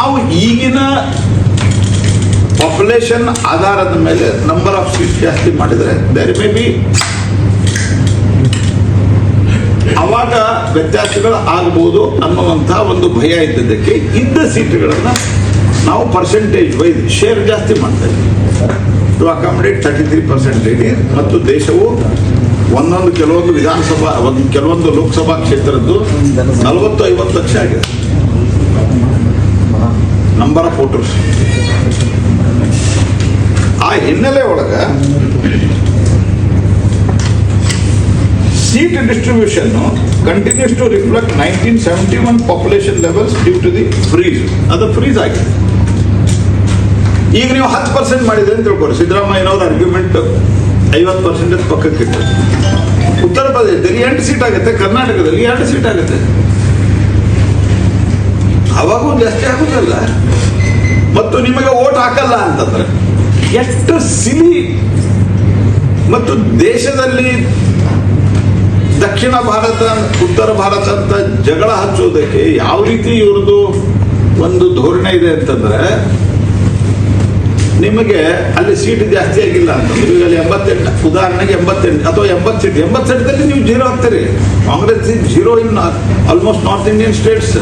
ನಾವು ಈಗಿನ ಪಾಪ್ಯುಲೇಷನ್ ಆಧಾರದ ಮೇಲೆ ನಂಬರ್ ಆಫ್ ಸೀಟ್ ಜಾಸ್ತಿ ಮಾಡಿದರೆ ದೇರ್ ಮೇ ಬಿ ಅವಾಗ ವ್ಯತ್ಯಾಸಗಳು ಆಗಬಹುದು ಅನ್ನುವಂಥ ಒಂದು ಭಯ ಇದ್ದದಕ್ಕೆ ಇದ್ದ ಸೀಟುಗಳನ್ನು ನಾವು ಪರ್ಸೆಂಟೇಜ್ ವೈಸ್ ಶೇರ್ ಜಾಸ್ತಿ ಮಾಡ್ತಾ ಇದ್ದೀವಿ ಟು ಅಕಾಮಡೇಟ್ 33% ಮತ್ತು ದೇಶವು ಕೆಲವೊಂದು ವಿಧಾನಸಭಾ ಕೆಲವೊಂದು ಲೋಕಸಭಾ ಕ್ಷೇತ್ರದ್ದು 40-50 ಲಕ್ಷ ಆಗಿದೆ ನಂಬರ್ ಆಫ್ ವೋಟರ್ಸ್. ಆ ಹಿನ್ನೆಲೆ ಒಳಗೆ seat distribution continues to reflect 1971 population levels due to the freeze. ಅದು ಫ್ರೀಸ್ ಆಗಿದೆ. ಈಗ ನೀವು 10% ಮಾಡಿದೆ ಅಂತ ತಿಳ್ಕೊರಿ. ಸಿದ್ದರಾಮಯ್ಯನವ್ರ ಆರ್ಗ್ಯುಮೆಂಟ್ 50% ಪಕ್ಕಕ್ಕಿಟ್ಟು ಉತ್ತರ ಪ್ರದೇಶದಲ್ಲಿ 8 ಸೀಟ್ ಆಗುತ್ತೆ, ಕರ್ನಾಟಕದಲ್ಲಿ 2 ಸೀಟ್ ಆಗುತ್ತೆ. ಅವಾಗೂ ಜಾಸ್ತಿ ಆಗುತ್ತಲ್ಲ. ಮತ್ತು ನಿಮಗೆ ಓಟ್ ಹಾಕಲ್ಲ ಅಂತಂದ್ರೆ ಎಷ್ಟು ಸಿಲಿ. ಮತ್ತು ದೇಶದಲ್ಲಿ ದಕ್ಷಿಣ ಭಾರತ ಉತ್ತರ ಭಾರತ ಅಂತ ಜಗಳ ಹಚ್ಚೋದಕ್ಕೆ ಯಾವ ರೀತಿ ಇವ್ರದ್ದು ಒಂದು ಧೋರಣೆ ಇದೆ ಅಂತಂದ್ರೆ, ನಿಮಗೆ ಅಲ್ಲಿ ಸೀಟ್ ಜಾಸ್ತಿ ಆಗಿಲ್ಲ ಅಂತಂದ್ರೆ ಅಲ್ಲಿ 88, ಉದಾಹರಣೆಗೆ 88 ಅಥವಾ 80 ಸೀಟ್, 80 ಸೀಟ್ದಲ್ಲಿ ನೀವು 0 ಆಗ್ತೀರಿ. Congress 0 in almost north Indian states.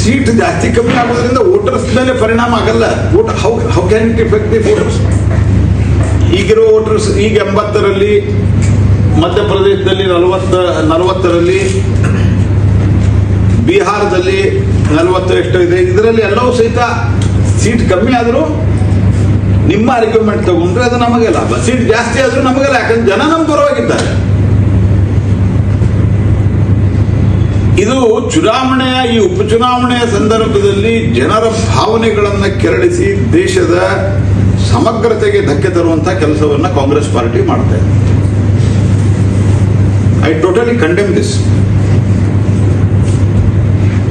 Seat ಜಾಸ್ತಿ ಕಮ್ಮಿ ಆಗೋದ್ರಿಂದ ವೋಟರ್ಸ್ ಮೇಲೆ ಪರಿಣಾಮ ಆಗಲ್ಲ. How can it effect the voters? ಈಗಿರೋ ವೋಟರ್ಸ್ ಈಗ 80ರಲ್ಲಿ, ಮಧ್ಯಪ್ರದೇಶದಲ್ಲಿ 40ರಲ್ಲಿ, ಬಿಹಾರದಲ್ಲಿ 40 ಎಷ್ಟು ಇದೆ. ಇದರಲ್ಲಿ ಎಲ್ಲವೂ ಸಹಿತ ಸೀಟ್ ಕಮ್ಮಿ ಆದರೂ ನಿಮ್ಮ ಆರ್ಗ್ಯುಮೆಂಟ್ ತಗೊಂಡ್ರೆ ಅದು ನಮಗೆ ಲಾಭ, ಸೀಟ್ ಜಾಸ್ತಿ ಆದರೂ ನಮಗೆಲ್ಲ. ಯಾಕಂದ್ರೆ ಜನ ನಮ್ಮ ಪರವಾಗಿದ್ದಾರೆ. ಇದು ಚುನಾವಣೆಯ ಈ ಉಪಚುನಾವಣೆಯ ಸಂದರ್ಭದಲ್ಲಿ ಜನರ ಭಾವನೆಗಳನ್ನು ಕೆರಳಿಸಿ ದೇಶದ ಸಮಗ್ರತೆಗೆ ಧಕ್ಕೆ ತರುವಂತಹ ಕೆಲಸವನ್ನ ಕಾಂಗ್ರೆಸ್ ಪಾರ್ಟಿ ಮಾಡ್ತಾ ಇದೆ. I totally condemn this.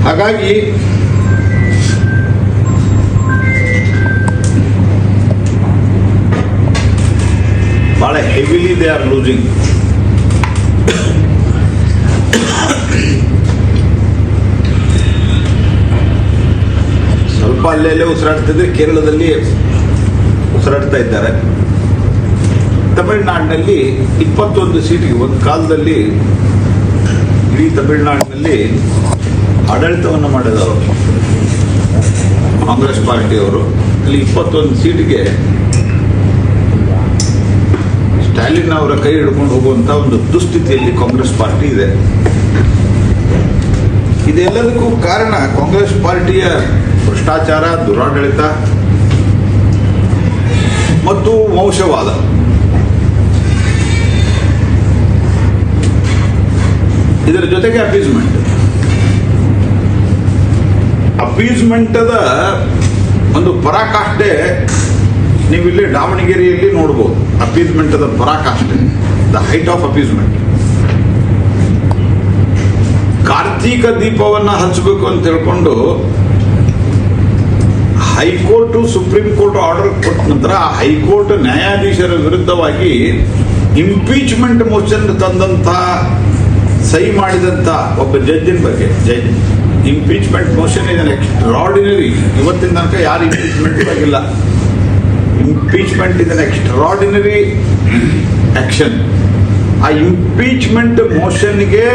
ಹಾಗಾಗಿ ಬಹಳ ಹೆವಿಲಿ ದೇ ಆರ್ ಲೂಸಿಂಗ್. ಸ್ವಲ್ಪ ಅಲ್ಲೆಲ್ಲೇ ಉಸಿರಾಡ್ತಿದ್ರೆ ಕೇರಳದಲ್ಲಿ ಉಸಿರಾಡ್ತಾ ಇದ್ದಾರೆ. ತಮಿಳುನಾಡಿನಲ್ಲಿ 21 ಸೀಟಿಗೆ ಒಂದು ಕಾಲದಲ್ಲಿ ಇಡೀ ತಮಿಳುನಾಡಿನಲ್ಲಿ ಆಡಳಿತವನ್ನು ಮಾಡಿದವರು ಕಾಂಗ್ರೆಸ್ ಪಾರ್ಟಿಯವರು. ಅಲ್ಲಿ 21 ಸೀಟಿಗೆ ಸ್ಟಾಲಿನ್ ಅವರ ಕೈ ಹಿಡ್ಕೊಂಡು ಹೋಗುವಂತ ಒಂದು ದುಸ್ಥಿತಿಯಲ್ಲಿ ಕಾಂಗ್ರೆಸ್ ಪಾರ್ಟಿ ಇದೆ. ಇದೆಲ್ಲದಕ್ಕೂ ಕಾರಣ ಕಾಂಗ್ರೆಸ್ ಪಾರ್ಟಿಯ ಭ್ರಷ್ಟಾಚಾರ, ದುರಾಡಳಿತ ಮತ್ತು ವಂಶವಾದ. ಇದರ ಜೊತೆಗೆ ಅಪೀಸ್ಮೆಂಟದ ಒಂದು ಪರಾಕಾಷ್ಠೆ ನೀವಿಲ್ಲಿ ದಾವಣಗೆರೆಯಲ್ಲಿ ನೋಡ್ಬೋದು. ಅಪೀಸ್ಮೆಂಟದ ಪರಾಕಾಷ್ಠೆ, ದ ಹೈಟ್ ಆಫ್ ಅಪೀಸ್ಮೆಂಟ್. ಕಾರ್ತೀಕ ದೀಪವನ್ನು ಹಚ್ಚಬೇಕು ಅಂತ ಹೇಳ್ಕೊಂಡು ಹೈಕೋರ್ಟ್ ಸುಪ್ರೀಂ ಕೋರ್ಟ್ ಆರ್ಡರ್ ಕೊಟ್ಟ ನಂತರ ಆ ಹೈಕೋರ್ಟ್ ನ್ಯಾಯಾಧೀಶರ ವಿರುದ್ಧವಾಗಿ ಇಂಪೀಚ್ಮೆಂಟ್ ಮೋಷನ್ ತಂದಂತ, ಸಹಿ ಮಾಡಿದಂತ ಒಬ್ಬ ಜಡ್ಜಿನ ಬಗ್ಗೆ, ಇಂಪೀಚ್ಮೆಂಟ್ ಮೋಷನ್ ಇದೆ ಎಕ್ಸ್ಟ್ರಾರ್ಡಿನರಿ. ಇವತ್ತಿನ ತನಕ ಯಾರು ಇಂಪೀಚ್ಮೆಂಟ್ ಆಗಿಲ್ಲ. Impeachment is an extraordinary action. ಆ ಇಂಪೀಚ್ಮೆಂಟ್ ಮೋಷನ್ಗೆ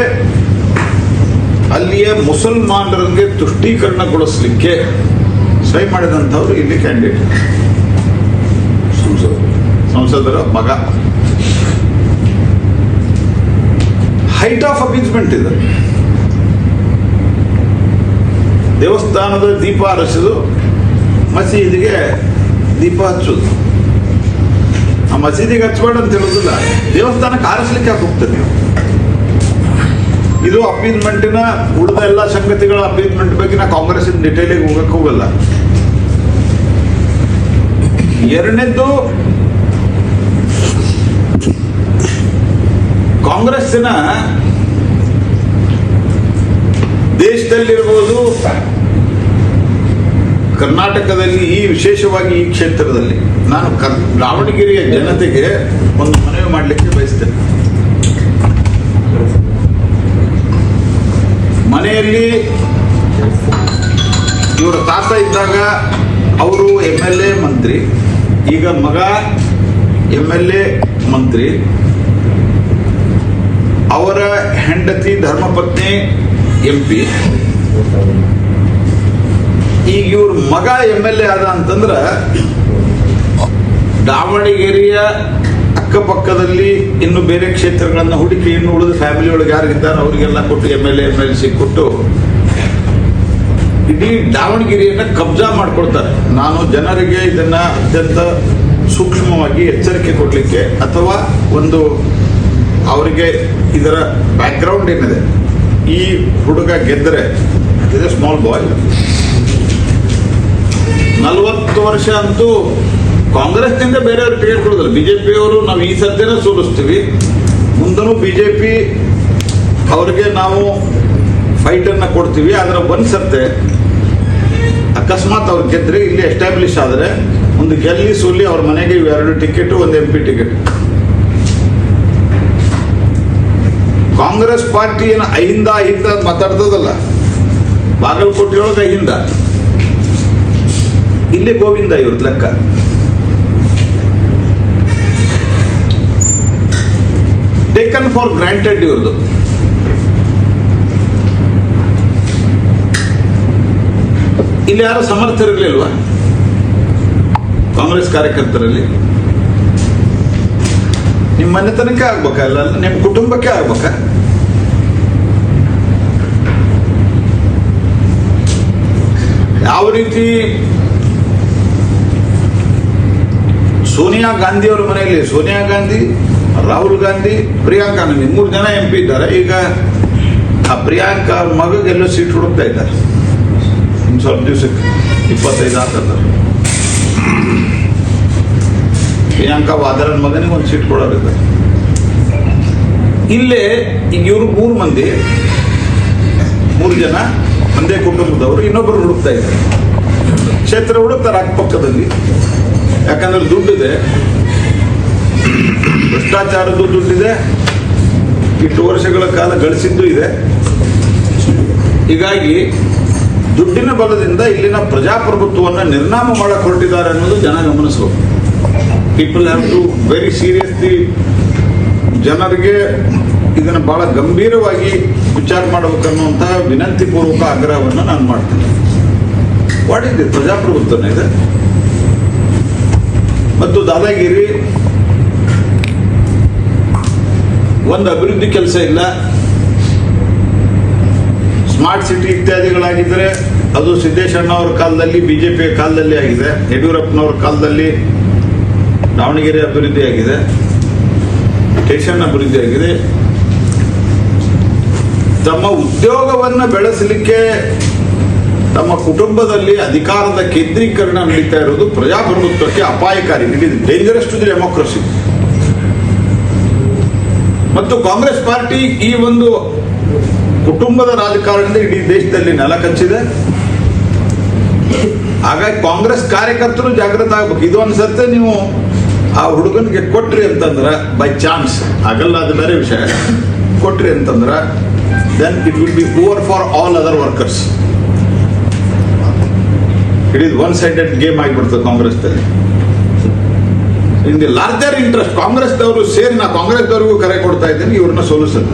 ಅಲ್ಲಿಯ ಮುಸಲ್ಮಾನರಿಗೆ ತುಷ್ಟೀಕರಣಗೊಳಿಸಲಿಕ್ಕೆ ಸಹಿ ಮಾಡಿದಂಥವ್ರು ಇಲ್ಲಿ ಕ್ಯಾಂಡಿಡೇಟ್, ಸಂಸದರ ಮಗ. ಹೈಟ್ ಆಫ್ ಅಪೀಸ್ಮೆಂಟ್ ಇದೆ. ದೇವಸ್ಥಾನದ ದೀಪ ಹರಿಸೋದು, ಮಸೀದಿಗೆ ದೀಪ ಹಚ್ಚೋದು. ಆ ಮಸೀದಿಗೆ ಹಚ್ಚಬೇಡ ಅಂತ ಹೇಳೋದಿಲ್ಲ, ದೇವಸ್ಥಾನಕ್ಕೆ ಹಾರಿಸ್ಲಿಕ್ಕೆ ಹೋಗ್ತದೆ ನೀವು. ಇದು ಅಪೀಸ್ಮೆಂಟಿನ ಉಳಿದ ಎಲ್ಲ ಸಂಗತಿಗಳ ಅಪೀಸ್ಮೆಂಟ್ ಬಗ್ಗೆ ನಾ ಕಾಂಗ್ರೆಸ್ ಡಿಟೇಲಿಗೆ ಹೋಗಕ್ಕೆ ಹೋಗಲ್ಲ. ಎರಡನೇದ್ದು, ಕಾಂಗ್ರೆಸ್ಸಿನ ದೇಶದಲ್ಲಿರ್ಬೋದು, ಕರ್ನಾಟಕದಲ್ಲಿ ಈ ವಿಶೇಷವಾಗಿ ಈ ಕ್ಷೇತ್ರದಲ್ಲಿ ನಾನು ದಾವಣಗೆರೆಯ ಜನತೆಗೆ ಒಂದು ಮನವಿ ಮಾಡಲಿಕ್ಕೆ ಬಯಸ್ತೇನೆ. ಮನೆಯಲ್ಲಿ ಇವರ ತಾತ ಇದ್ದಾಗ ಅವರು MLA ಮಂತ್ರಿ, ಈಗ ಮಗ MLA ಮಂತ್ರಿ, ಅವರ ಹೆಂಡತಿ ಧರ್ಮಪತ್ನಿ MP. ಈಗ ಇವ್ರ ಮಗ MLA ಆದ ಅಂತಂದ್ರೆ ದಾವಣಗೆರೆಯ ಅಕ್ಕಪಕ್ಕದಲ್ಲಿ ಇನ್ನು ಬೇರೆ ಕ್ಷೇತ್ರಗಳನ್ನ ಹುಡುಕಿ ಇನ್ನು ಉಳಿದ ಫ್ಯಾಮಿಲಿ ಒಳಗೆ ಯಾರಿದ್ದಾರೆ ಅವರಿಗೆಲ್ಲ ಕೊಟ್ಟು MLA MLC ಕೊಟ್ಟು ಇಡೀ ದಾವಣಗೆರೆಯನ್ನ ಕಬ್ಜಾ ಮಾಡ್ಕೊಳ್ತಾರೆ. ನಾನು ಜನರಿಗೆ ಇದನ್ನ ಅತ್ಯಂತ ಸೂಕ್ಷ್ಮವಾಗಿ ಎಚ್ಚರಿಕೆ ಕೊಡ್ಲಿಕ್ಕೆ ಅಥವಾ ಒಂದು ಅವರಿಗೆ ಇದರ ಬ್ಯಾಕ್ಗ್ರೌಂಡ್ ಏನಿದೆ, ಈ ಹುಡುಗ ಗೆದ್ದರೆ ಇದೆ ಸ್ಮಾಲ್ ಬಾಯ್, 40 ವರ್ಷ ಅಂತೂ ಕಾಂಗ್ರೆಸ್ನಿಂದ ಬೇರೆಯವ್ರು ಟಿಕೆಟ್ ಕೊಡೋದಿಲ್ಲ. ಬಿಜೆಪಿಯವರು ನಾವು ಈ ಸದ್ಯನ ಸೋಲಿಸ್ತೀವಿ, ಮುಂದೂ ಬಿಜೆಪಿ ಅವ್ರಿಗೆ ನಾವು ಫೈಟ್ ಅನ್ನ ಕೊಡ್ತೀವಿ. ಆದ್ರೆ ಒಂದ್ ಸರ್ತೆ ಅಕಸ್ಮಾತ್ ಅವ್ರು ಗೆದ್ರೆ ಇಲ್ಲಿ ಎಸ್ಟಾಬ್ಲಿಷ್ ಆದ್ರೆ ಒಂದು ಗೆಲ್ಲಿ ಸೋಲಿ ಅವ್ರ ಮನೆಗೆ 2 ಟಿಕೆಟ್, ಒಂದು MP ಟಿಕೆಟ್. ಕಾಂಗ್ರೆಸ್ ಪಾರ್ಟಿ ಏನು ಅಹಿಂದ ಮಾತಾಡ್ತದಲ್ಲ, ಬಾಗಲಕೋಟೆಯೊಳಗೆ ಅಹಿಂದ, ಇಲ್ಲಿ ಗೋವಿಂದ ಇವ್ರದ್ದು ಲೆಕ್ಕ. ಟೇಕನ್ ಫಾರ್ ಗ್ರಾಂಟೆಡ್ ಇವ್ರದ್ದು. ಇಲ್ಲಿ ಯಾರು ಸಮರ್ಥರಿರ್ಲಿಲ್ವಾ ಕಾಂಗ್ರೆಸ್ ಕಾರ್ಯಕರ್ತರಲ್ಲಿ? ನಿಮ್ಮ ಮನೆತನಕ್ಕೆ ಆಗ್ಬೇಕಲ್ಲ, ನಿಮ್ಮ ಕುಟುಂಬಕ್ಕೆ ಆಗ್ಬೇಕ? ಯಾವ ರೀತಿ ಸೋನಿಯಾ ಗಾಂಧಿ ಅವರ ಮನೆಯಲ್ಲಿ ಸೋನಿಯಾ ಗಾಂಧಿ, ರಾಹುಲ್ ಗಾಂಧಿ, ಪ್ರಿಯಾಂಕಾ ಗಾಂಧಿ 3 ಜನ MP ಇದ್ದಾರೆ. ಈಗ ಆ ಪ್ರಿಯಾಂಕಾ ಅವ್ರ ಮಗಗೆಲ್ಲೋ ಸೀಟ್ ಹುಡುಕ್ತಾ ಇದ್ದಾರೆ. ಇನ್ನು ಸ್ವಲ್ಪ ದಿವಸಕ್ಕೆ 25 ಆಗ್ತದೆ. ಪ್ರಿಯಾಂಕಾ ವಾದ್ರಾನ್ ಮಗನಿಗೆ ಒಂದು ಸೀಟ್ ಕೊಡೋರಿದ್ದಾರೆ. ಇಲ್ಲೇ ಈಗ ಇವರು 3 ಮಂದಿ, 3 ಜನ ಒಂದೇ ಕುಟುಂಬದವರು ಇನ್ನೊಬ್ಬರು ಹುಡುಕ್ತಾ ಇದ್ದಾರೆ. ಕ್ಷೇತ್ರ ಹುಡುಕ್ತಾರೆ ಅಕ್ಕಪಕ್ಕದಲ್ಲಿ. ಯಾಕಂದ್ರೆ ದುಡ್ಡಿದೆ, ಭ್ರಷ್ಟಾಚಾರದ್ದು ದುಡ್ಡಿದೆ, ಇಷ್ಟು ವರ್ಷಗಳ ಕಾಲ ಗಳಿಸಿದ್ದು ಇದೆ. ಹೀಗಾಗಿ ದುಡ್ಡಿನ ಬಲದಿಂದ ಇಲ್ಲಿನ ಪ್ರಜಾಪ್ರಭುತ್ವವನ್ನು ನಿರ್ನಾಮ ಮಾಡಕ್ ಹೊರಟಿದ್ದಾರೆ ಅನ್ನೋದು ಜನ ಗಮನಿಸಬೇಕು. People have to very seriously, ಜನರಿಗೆ ಇದನ್ನು ಬಹಳ ಗಂಭೀರವಾಗಿ ವಿಚಾರ ಮಾಡಬೇಕನ್ನುವಂತಹ ವಿನಂತಿ ಪೂರ್ವಕ ಆಗ್ರಹವನ್ನು ನಾನು ಮಾಡ್ತೇನೆ. What is this? ಪ್ರಜಾಪ್ರಭುತ್ವನೇ ಇದೆ. ಮತ್ತು ದಾದಾಗಿರಿ, ಒಂದು ಅಭಿವೃದ್ಧಿ ಕೆಲಸ ಇಲ್ಲ. ಸ್ಮಾರ್ಟ್ ಸಿಟಿ ಇತ್ಯಾದಿಗಳಾಗಿದ್ದರೆ ಅದು ಸಿದ್ದೇಶಣ್ಣ ಅವರ ಕಾಲದಲ್ಲಿ, ಬಿಜೆಪಿಯ ಕಾಲದಲ್ಲಿ ಆಗಿದೆ. ಯಡಿಯೂರಪ್ಪನವರ ಕಾಲದಲ್ಲಿ ದಾವಣಗೆರೆ ಅಭಿವೃದ್ಧಿ ಆಗಿದೆ, ಸ್ಟೇಷನ್ ಅಭಿವೃದ್ಧಿ ಆಗಿದೆ. ತಮ್ಮ ಉದ್ಯೋಗವನ್ನು ಬೆಳೆಸಲಿಕ್ಕೆ ತಮ್ಮ ಕುಟುಂಬದಲ್ಲಿ ಅಧಿಕಾರದ ಕೇಂದ್ರೀಕರಣ ನಡೀತಾ ಇರೋದು ಪ್ರಜಾಪ್ರಭುತ್ವಕ್ಕೆ ಅಪಾಯಕಾರಿ. It is dangerous to the democracy. ಮತ್ತು ಕಾಂಗ್ರೆಸ್ ಪಾರ್ಟಿ ಈ ಒಂದು ಕುಟುಂಬದ ರಾಜಕಾರಣದಿಂದ ಇಡೀ ದೇಶದಲ್ಲಿ ನೆಲ ಕಚ್ಚಿದೆ. ಹಾಗಾಗಿ ಕಾಂಗ್ರೆಸ್ ಕಾರ್ಯಕರ್ತರು ಜಾಗೃತ ಆಗ್ಬೇಕು. ಇದು ಅನ್ಸತ್ತೆ ನೀವು ಆ ಹುಡುಗನಿಗೆ ಕೊಟ್ರಿ ಅಂತಂದ್ರ ಬೈ ಚಾನ್ಸ್ ಆಗಲ್ಲ, ಅದು ಬೇರೆ ವಿಷಯ. ಕೊಟ್ರಿ ಅಂತಂದ್ರ then it will be poor for all other workers. It is one sided game ಆಗಿಬಿಡ್ತದೆ ಕಾಂಗ್ರೆಸ್ದಲ್ಲಿ. ಇನ್ ದಿ ಲಾರ್ಜರ್ ಇಂಟ್ರೆಸ್ಟ್ ಕಾಂಗ್ರೆಸ್ದವರು ಸೇರಿ, ನಾ ಕಾಂಗ್ರೆಸ್ದವ್ರಿಗೂ ಕರೆ ಕೊಡ್ತಾ ಇದ್ದೇನೆ, ಇವ್ರನ್ನ ಸೋಲಿಸಲ್ಲ.